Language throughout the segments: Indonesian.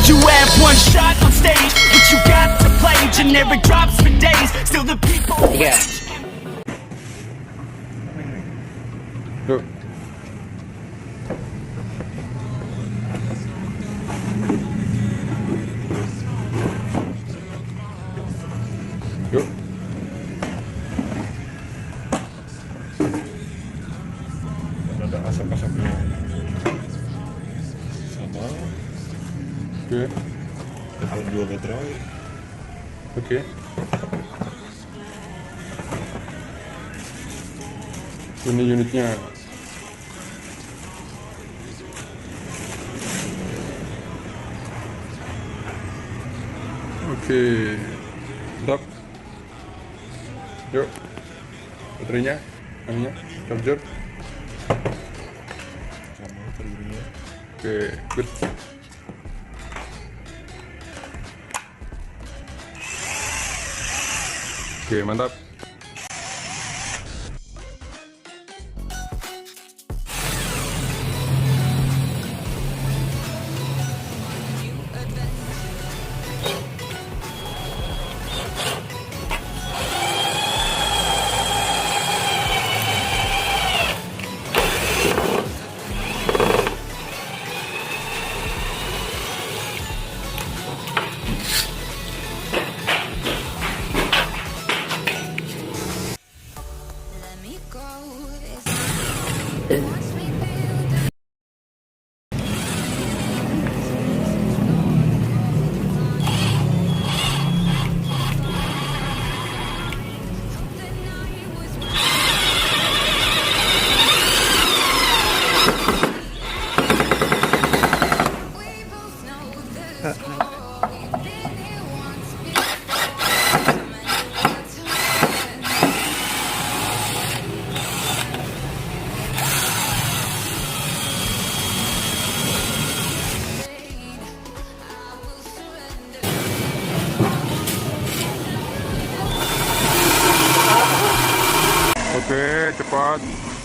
You have one shot on stage, but you got to play. Generic drops for days, still the people. Yeah. Yuk. Yuk. Ada asap-asapnya. Sama. Oke. Ada 2 baterai. Oke. Ini unitnya. Oke. Stop. Yuk. Baterainya, ininya, charger. Sama pelirinya. Oke, good. Oke, mantap. Oke, cepat.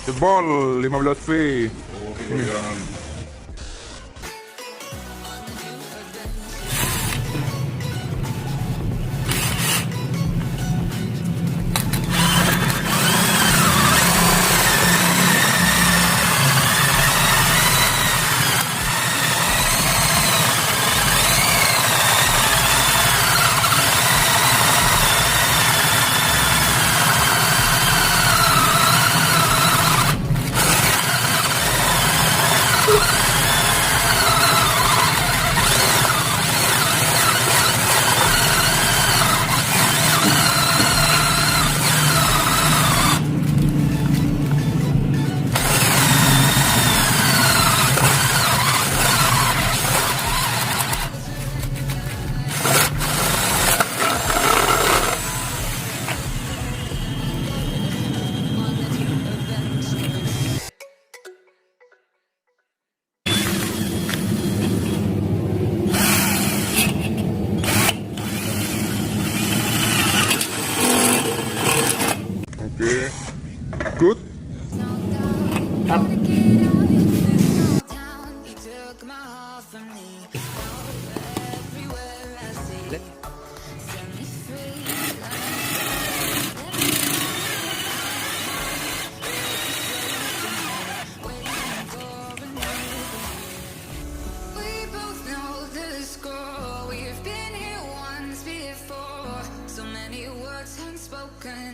Jebol 15 V. Oke, good. Up.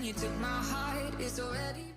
You took my heart, it's already